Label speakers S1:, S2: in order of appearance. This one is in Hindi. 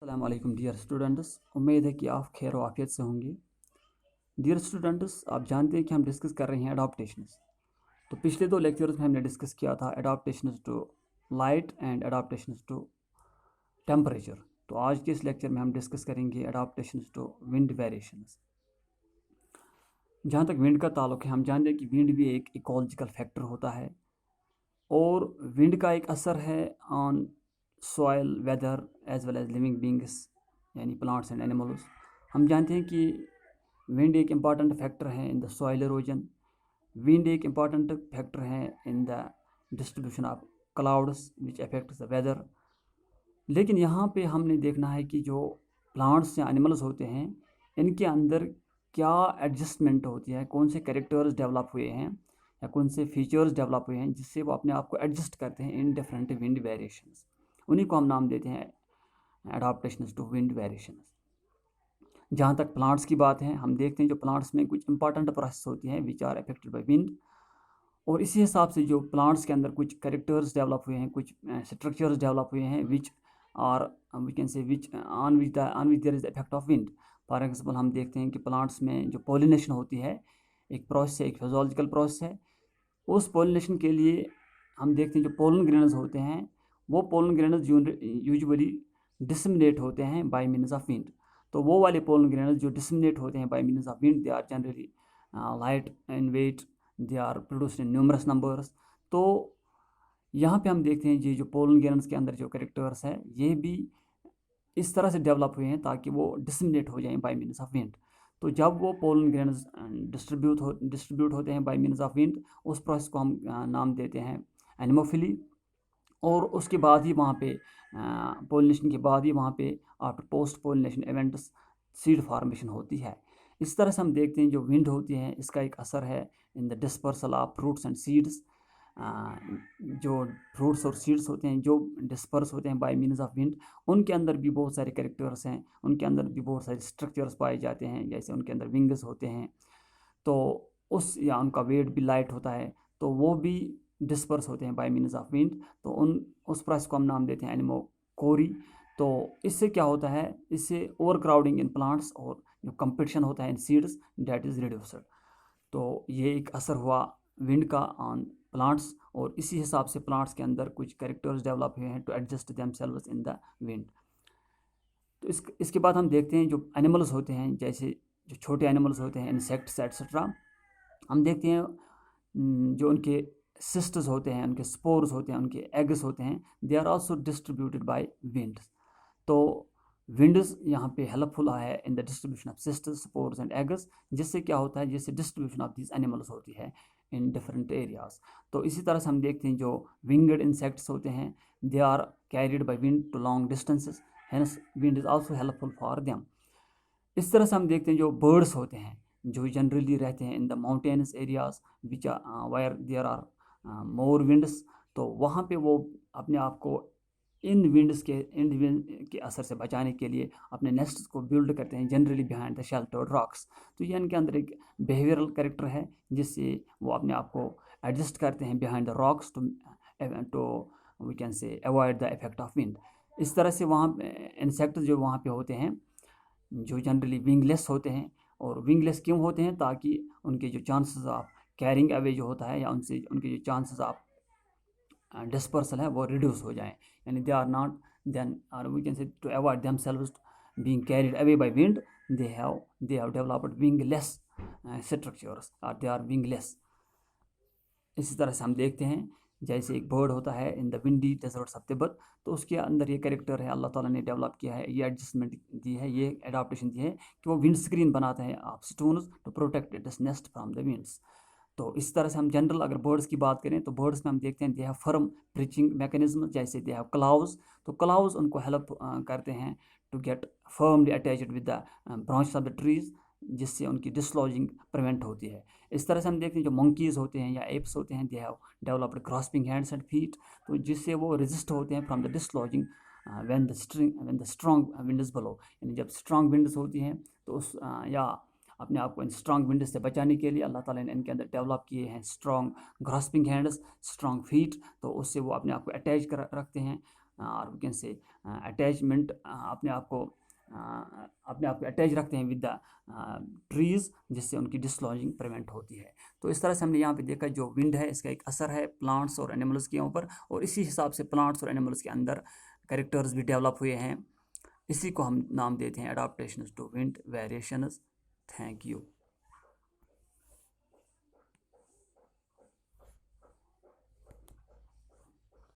S1: अस्सलाम वालेकुम डियर स्टूडेंट्स। उम्मीद है कि आप खैर आफियत से होंगे। डियर स्टूडेंट्स, आप जानते हैं कि हम डिस्कस कर रहे हैं अडाप्टेशंस। तो पिछले दो लेक्चर्स में हमने डिस्कस किया था adaptations to light and adaptations to temperature. तो आज के इस लेक्चर में हम डिस्कस करेंगे अडाप्टेशंस टू विंड वेरिएशंस। जहाँ तक विंड का ताल्लुक है, हम जानते हैं कि विंड भी एक इकोलॉजिकल फैक्टर होता है और विंड का एक असर है on soil, weather as well as living beings यानी प्लांट्स एंड एनिमल्स। हम जानते हैं कि विंड एक इम्पॉर्टेंट फैक्टर है in the soil erosion. Wind एक इम्पॉर्टेंट फैक्टर है in the distribution of clouds which affects the weather. लेकिन यहाँ पे हमने देखना है कि जो प्लांट्स या एनिमल्स होते हैं इनके अंदर क्या एडजस्टमेंट होती है, कौन से कैरेक्टर्स डेवलप हुए हैं या कौन से फीचर्स डेवलप हुए हैं जिससे वो अपने आप को एडजस्ट करते हैं इन डिफरेंट विंड वेरिएशंस। उन्हीं को हम नाम देते हैं एडाप्टेशंस टू विंड वेरिएशंस। जहाँ तक प्लांट्स की बात है, हम देखते हैं जो प्लांट्स में कुछ इंपॉर्टेंट प्रोसेस होती हैं which are affected by wind, और इसी हिसाब से जो प्लांट्स के अंदर कुछ कैरेक्टर्स डेवलप हुए हैं, कुछ स्ट्रक्चर्स डेवलप हुए हैं which are we can say which on which there is the effect of wind. For example हम देखते हैं कि प्लांट्स में जो पॉलिनेशन होती है एक प्रोसेस है, एक फिजियोलॉजिकल प्रोसेस है। उस पॉलिनेशन के लिए हम देखते हैं जो पोलन ग्रेन्स होते हैं वो पोलन ग्रेन्स यूजुअली डिसमिनेट होते हैं बाय मीन्स ऑफ विंड। तो वो वाले पोलन ग्रेन्स जो डिसमिनेट होते हैं by means of wind, they are generally light in weight, they are produced in numerous numbers. तो यहाँ पे हम देखते हैं ये जो पोलन ग्रेन्स के अंदर जो कैरेक्टर्स हैं ये भी इस तरह से डेवलप हुए हैं ताकि वो डिसमिनेट हो जाएं बाय मीन्स ऑफ विंड। तो जब वो पोलन ग्रेन्स डिस्ट्रीब्यूट होते हैं बाय मीन्स ऑफ विंड, उस प्रोसेस को हम नाम देते हैं एनिमोफिली। और उसके बाद ही वहाँ पे पोलिनेशन के बाद ही वहाँ पे after post pollination events seed formation होती है। इस तरह से हम देखते हैं जो विंड होती है इसका एक असर है in the dispersal of fruits and seeds. जो फ्रूट्स और सीड्स होते हैं जो डिस्पर्स होते हैं बाय मीन्स ऑफ विंड, उनके अंदर भी बहुत सारे कैरेक्टर्स हैं, उनके अंदर भी बहुत सारे स्ट्रक्चर्स पाए जाते हैं, जैसे उनके अंदर विंग्स होते हैं तो उस या उनका वेट भी लाइट होता है, तो वो भी डिस्पर्स होते हैं बाय मीन्स ऑफ विंड। तो उस प्रोसेस को हम नाम देते हैं एनिमोकोरी। तो इससे क्या होता है, इससे ओवर क्राउडिंग इन प्लांट्स और जो कंपटीशन होता है इन सीड्स डेट इज़ रिड्यूस्ड। तो ये एक असर हुआ विंड का ऑन प्लांट्स, और इसी हिसाब से प्लांट्स के अंदर कुछ कैरेक्टर्स डेवलप हुए हैं to adjust themselves in the wind. तो इसके बाद हम देखते हैं जो एनिमल्स होते हैं, जैसे जो छोटे एनिमल्स होते हैं इंसेक्ट्स एट्सेट्रा। हम देखते हैं जो उनके सिस्टर्स होते हैं, उनके स्पोर्स होते हैं, उनके एग्स होते हैं, they are also distributed by winds. तो विंड्स यहाँ पे हेल्पफुल है in the distribution of sisters, spores and eggs, जिससे क्या होता है, जिससे डिस्ट्रीब्यूशन ऑफ दीज एनिमल्स होती है इन डिफरेंट एरियाज। तो इसी तरह से हम देखते हैं जो विंगड इंसेक्ट्स होते हैं they are carried by wind to long distances, hence wind is also helpful for them. इस तरह से हम देखते हैं जो बर्ड्स होते हैं जो जनरली रहते हैं in the mountainous areas which where there are more winds, तो वहाँ पे वो अपने आप को इन विंड्स के असर से बचाने के लिए अपने नेस्ट्स को बिल्ड करते हैं generally behind the sheltered rocks. तो ये इनके अंदर एक बिहेवियरल कैरेक्टर है जिससे वो अपने आप को एडजस्ट करते हैं behind the rocks to we can say avoid the effect of wind. इस तरह से वहाँ इंसेक्ट जो वहाँ पे होते हैं जो जनरली विंगलेस होते हैं, और विंगलेस क्यों होते हैं, ताकि उनके जो चांसेस ऑफ कैरिंग अवे जो होता है या उनसे उनके जो चांसेस ऑफ डिस्पर्सल है वो रिड्यूस हो जाएं, यानी दे आर नॉट देन और we can say to avoid themselves being carried away by wind, they have developed wingless structures और दे आर विंगलेस। इसी तरह से हम देखते हैं जैसे एक बर्ड होता है in the windy desserts of Tibet, तो उसके अंदर ये कैरेक्टर है अल्लाह ताला ने डेवलप किया है, ये एडजस्टमेंट दी है, ये एडाप्टेशन दी है कि वो विंड स्क्रीन बनाता है of stones to protect its nest from the winds. तो इस तरह से हम जनरल अगर बर्ड्स की बात करें तो बर्ड्स में हम देखते हैं they have firm perching mechanism, जैसे दे हैव क्लाउज, तो क्लाउज उनको हेल्प करते हैं to get firmly attached with the branches of the trees, जिससे उनकी डिसलॉजिंग प्रिवेंट होती है। इस तरह से हम देखते हैं जो मंकीज़ होते हैं या एप्स होते हैं they have developed grasping hands and feet, तो जिससे वो रेजिस्ट होते हैं from the dislodging when the strong winds blow, यानी जब स्ट्रॉन्ग विंड्स होती हैं तो उस या अपने आप को इन स्ट्रॉन्ग विंड से बचाने के लिए अल्लाह ताला ने इनके अंदर डेवलप किए हैं strong grasping hands, strong feet, तो उससे वो अपने आप को अटैच कर रखते हैं और वी कैन से अटैचमेंट, अपने आप को अटैच रखते हैं विद द ट्रीज़, जिससे उनकी डिसलॉजिंग प्रिवेंट होती है। तो इस तरह से हमने यहाँ पे देखा जो विंड है इसका एक असर है प्लांट्स और एनिमल्स के ऊपर, और इसी हिसाब से प्लांट्स और एनिमल्स के अंदर कैरेक्टर्स भी डेवलप हुए हैं। इसी को हम नाम देते हैं adaptations to wind variations. Thank you.